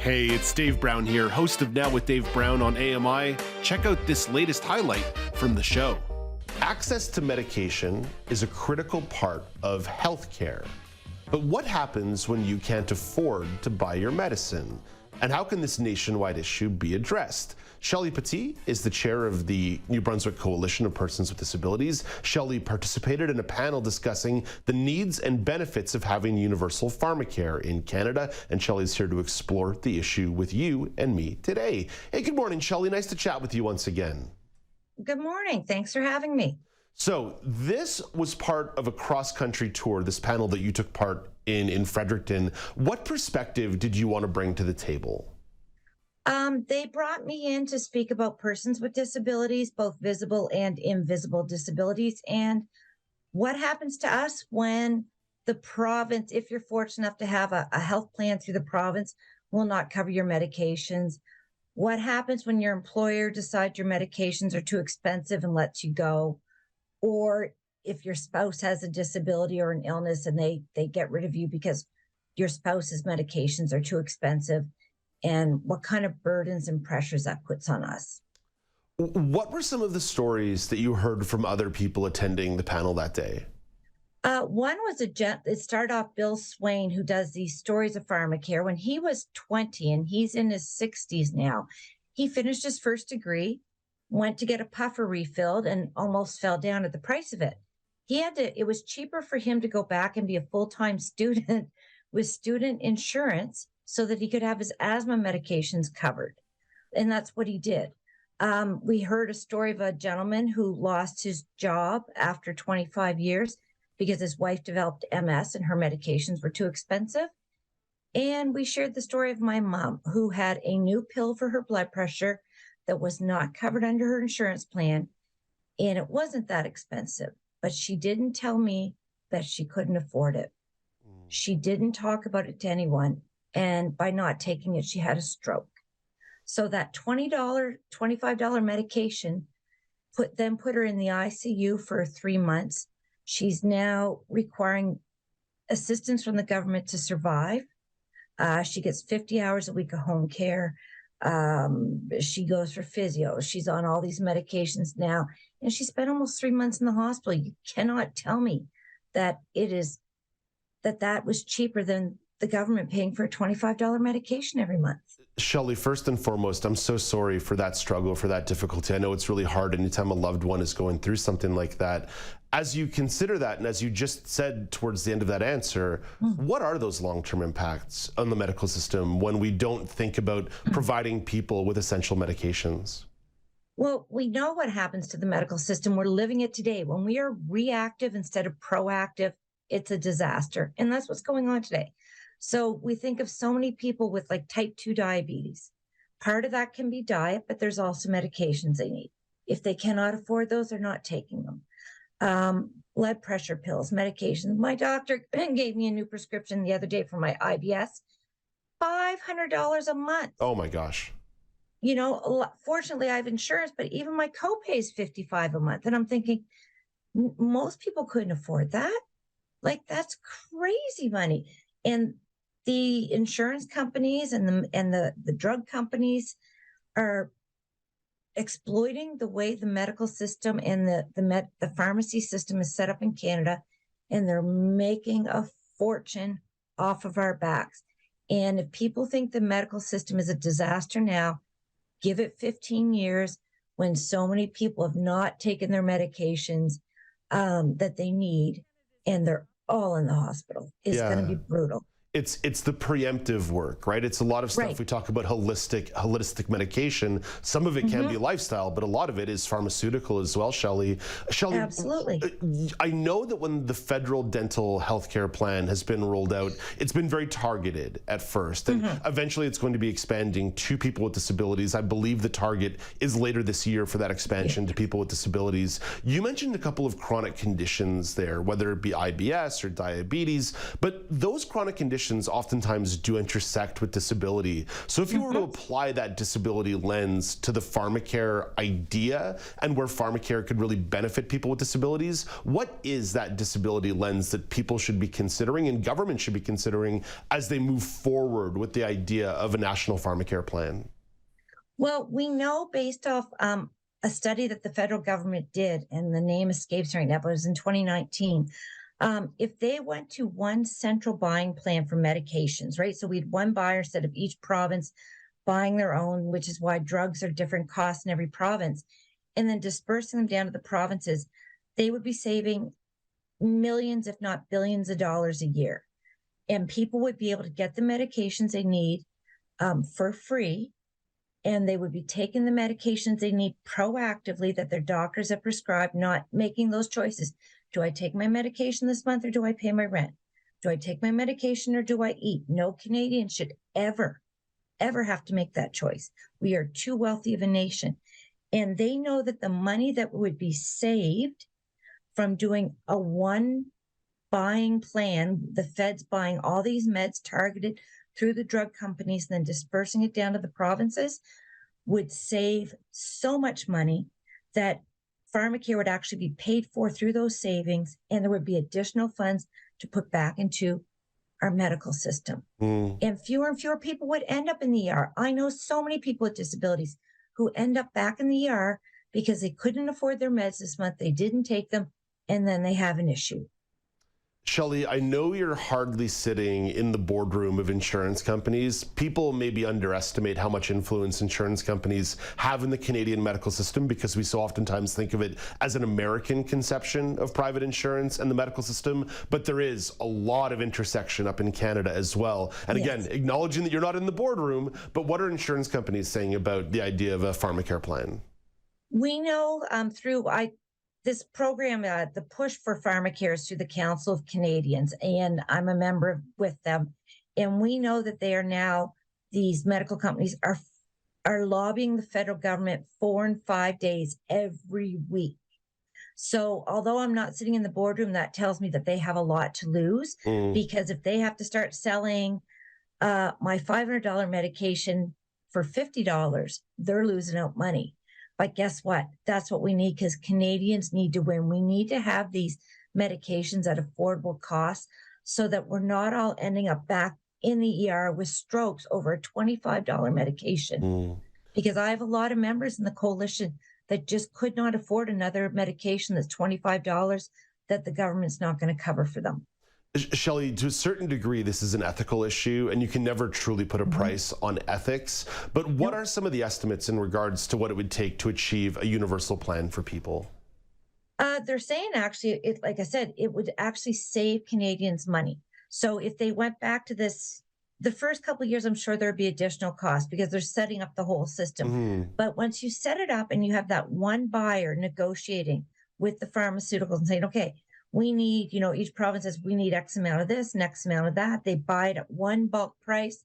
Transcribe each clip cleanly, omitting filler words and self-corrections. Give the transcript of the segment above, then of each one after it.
Hey, it's Dave Brown here, host of Now with Dave Brown on AMI. Check out this latest highlight from the show. Access to medication is a critical part of healthcare. But what happens when you can't afford to buy your medicine? And how can this nationwide issue be addressed? Shelley Petit is the chair of the New Brunswick Coalition of Persons with Disabilities. Shelley participated in a panel discussing the needs and benefits of having universal pharmacare in Canada, and Shelley's here to explore the issue with you and me today. Hey, good morning, Shelley. Nice to chat with you once again. Good morning. Thanks for having me. So this was part of a cross-country tour, this panel that you took part in Fredericton. What perspective did you want to bring to the table? They brought me in to speak about persons with disabilities, both visible and invisible disabilities, and what happens to us when the province, if you're fortunate enough to have a health plan through the province, will not cover your medications. What happens when your employer decides your medications are too expensive and lets you go? Or if your spouse has a disability or an illness and they get rid of you because your spouse's medications are too expensive, and what kind of burdens and pressures that puts on us. What were some of the stories that you heard from other people attending the panel that day? One was it started off Bill Swain, who does these stories of pharmacare. When he was 20 and he's in his 60s now, he finished his first degree, went to get a puffer refilled and almost fell down at the price of it. It was cheaper for him to go back and be a full-time student with student insurance so that he could have his asthma medications covered. And that's what he did. We heard a story of a gentleman who lost his job after 25 years because his wife developed MS and her medications were too expensive. And we shared the story of my mom, who had a new pill for her blood pressure that was not covered under her insurance plan. And it wasn't that expensive, but she didn't tell me that she couldn't afford it. She didn't talk about it to anyone. And by not taking it, she had a stroke. So that $20, $25 medication put her in the ICU for 3 months. She's now requiring assistance from the government to survive. She gets 50 hours a week of home care. She goes for physio. She's on all these medications now. And she spent almost 3 months in the hospital. You cannot tell me that that was cheaper than the government paying for a $25 medication every month. Shelley, first and foremost, I'm so sorry for that struggle, for that difficulty. I know it's really hard anytime a loved one is going through something like that. As you consider that, and as you just said towards the end of that answer, what are those long-term impacts on the medical system when we don't think about providing people with essential medications? Well, we know what happens to the medical system. We're living it today. When we are reactive instead of proactive, it's a disaster. And that's what's going on today. So we think of so many people with like type 2 diabetes. Part of that can be diet, but there's also medications they need. If they cannot afford those, they're not taking them. Blood pressure pills, medications. My doctor gave me a new prescription the other day for my IBS, $500 a month. Oh my gosh. You know, fortunately I have insurance, but even my copay is $55 a month. And I'm thinking, most people couldn't afford that. Like, that's crazy money. And the insurance companies and the drug companies are exploiting the way the medical system and the pharmacy system is set up in Canada, and they're making a fortune off of our backs. And if people think the medical system is a disaster now, give it 15 years when so many people have not taken their medications that they need, and they're all in the hospital. It's going to be brutal. It's the preemptive work, right? It's a lot of stuff. Right. We talk about holistic medication. Some of it can be lifestyle, but a lot of it is pharmaceutical as well, Shelley. Shelley, absolutely. I know that when the federal dental healthcare plan has been rolled out, it's been very targeted at first, and eventually it's going to be expanding to people with disabilities. I believe the target is later this year for that expansion to people with disabilities. You mentioned a couple of chronic conditions there, whether it be IBS or diabetes, but those chronic conditions conditions oftentimes do intersect with disability. So if you were to apply that disability lens to the pharmacare idea and where pharmacare could really benefit people with disabilities, what is that disability lens that people should be considering and government should be considering as they move forward with the idea of a national pharmacare plan? Well, we know based off a study that the federal government did, and the name escapes me right now, but it was in 2019. If they went to one central buying plan for medications, right? So we had one buyer instead of each province buying their own, which is why drugs are different costs in every province, and then dispersing them down to the provinces, they would be saving millions, if not billions of dollars a year. And people would be able to get the medications they need for free. And they would be taking the medications they need proactively that their doctors have prescribed, not making those choices. Do I take my medication this month or do I pay my rent? Do I take my medication or do I eat? No Canadian should ever have to make that choice. We are too wealthy of a nation. And they know that the money that would be saved from doing a one buying plan, the feds buying all these meds targeted through the drug companies and then dispersing it down to the provinces, would save so much money that pharmacare would actually be paid for through those savings, and there would be additional funds to put back into our medical system. And fewer people would end up in the ER. I know so many people with disabilities who end up back in the ER because they couldn't afford their meds this month, they didn't take them, and then they have an issue. Shelley, I know you're hardly sitting in the boardroom of insurance companies. People maybe underestimate how much influence insurance companies have in the Canadian medical system because we so oftentimes think of it as an American conception of private insurance and the medical system, but there is a lot of intersection up in Canada as well. And again, acknowledging that you're not in the boardroom, but what are insurance companies saying about the idea of a pharmacare plan? We know through this program, the push for pharmacare is through the Council of Canadians, and I'm a member with them. And we know that they are now, these medical companies are lobbying the federal government 4 and 5 days every week. So although I'm not sitting in the boardroom, that tells me that they have a lot to lose, because if they have to start selling my $500 medication for $50, they're losing out money. But guess what? That's what we need, because Canadians need to win. We need to have these medications at affordable costs so that we're not all ending up back in the ER with strokes over a $25 medication. Because I have a lot of members in the coalition that just could not afford another medication that's $25 that the government's not going to cover for them. Shelley, to a certain degree, this is an ethical issue, and you can never truly put a price on ethics. But what are some of the estimates in regards to what it would take to achieve a universal plan for people? They're saying actually, like I said, it would actually save Canadians money. So if they went back to this, the first couple of years, I'm sure there'd be additional costs because they're setting up the whole system. But once you set it up and you have that one buyer negotiating with the pharmaceuticals and saying, okay, we need, each province says we need X amount of this and X amount of that. They buy it at one bulk price,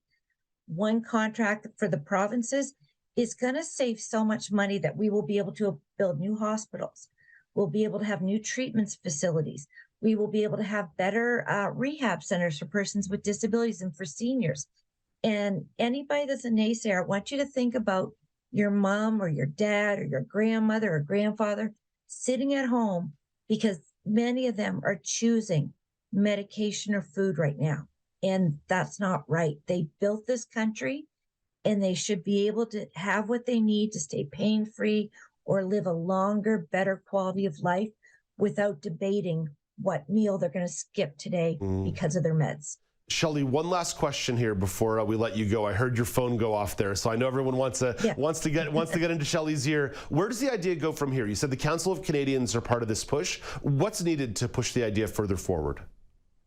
one contract for the provinces. Is going to save so much money that we will be able to build new hospitals. We'll be able to have new treatments facilities. We will be able to have better rehab centers for persons with disabilities and for seniors. And anybody that's a naysayer, I want you to think about your mom or your dad or your grandmother or grandfather sitting at home, because many of them are choosing medication or food right now. And that's not right. They built this country and they should be able to have what they need to stay pain-free or live a longer, better quality of life without debating what meal they're going to skip today because of their meds. Shelley, one last question here before we let you go. I heard your phone go off there, so I know everyone wants to get into Shelley's ear. Where does the idea go from here? You said the Council of Canadians are part of this push. What's needed to push the idea further forward?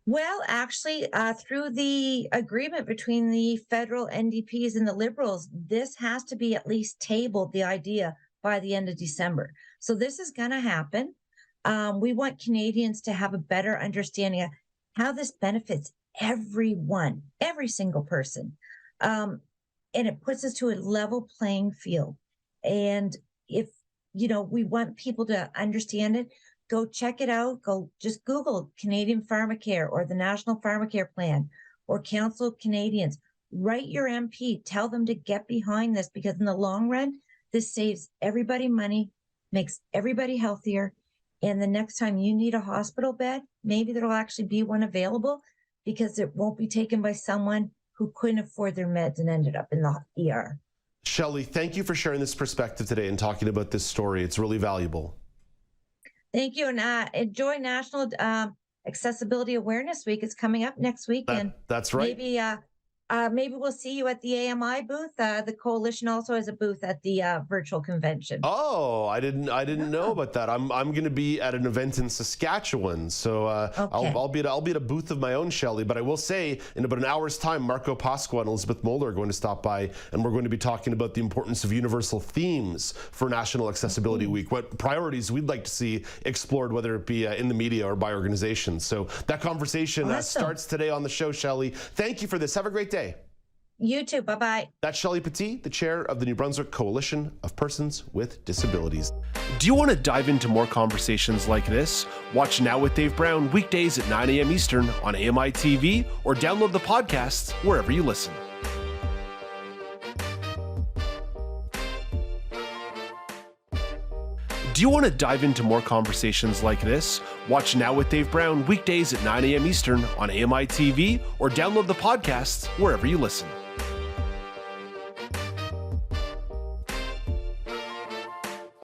Well, actually, through the agreement between the federal NDPs and the Liberals, this has to be at least tabled, the idea, by the end of December. So this is going to happen. We want Canadians to have a better understanding of how this benefits everyone, every single person. And it puts us to a level playing field. And if, we want people to understand it, go check it out. Go just Google Canadian Pharmacare or the National Pharmacare Plan, or Council of Canadians. Write your MP, tell them to get behind this, because in the long run, this saves everybody money, makes everybody healthier. And the next time you need a hospital bed, maybe there'll actually be one available, because it won't be taken by someone who couldn't afford their meds and ended up in the ER. Shelley, thank you for sharing this perspective today and talking about this story. It's really valuable. Thank you. And enjoy National Accessibility Awareness Week. It's coming up next week. That's right. Maybe we'll see you at the AMI booth. The coalition also has a booth at the virtual convention. Oh, I didn't know about that. I'm going to be at an event in Saskatchewan, so Okay. I'll be at a booth of my own, Shelley. But I will say, in about an hour's time, Marco Pasqua and Elizabeth Moeller are going to stop by, and we're going to be talking about the importance of universal themes for National Accessibility Week. What priorities we'd like to see explored, whether it be in the media or by organizations. So that conversation starts today on the show, Shelley. Thank you for this. Have a great day. You too. Bye-bye. That's Shelley Petit, the chair of the New Brunswick Coalition of Persons with Disabilities. Do you want to dive into more conversations like this? Watch Now with Dave Brown weekdays at 9 a.m. Eastern on AMI-TV or download the podcast wherever you listen. Do you want to dive into more conversations like this? Watch Now with Dave Brown weekdays at 9 a.m. Eastern on AMI-TV or download the podcast wherever you listen.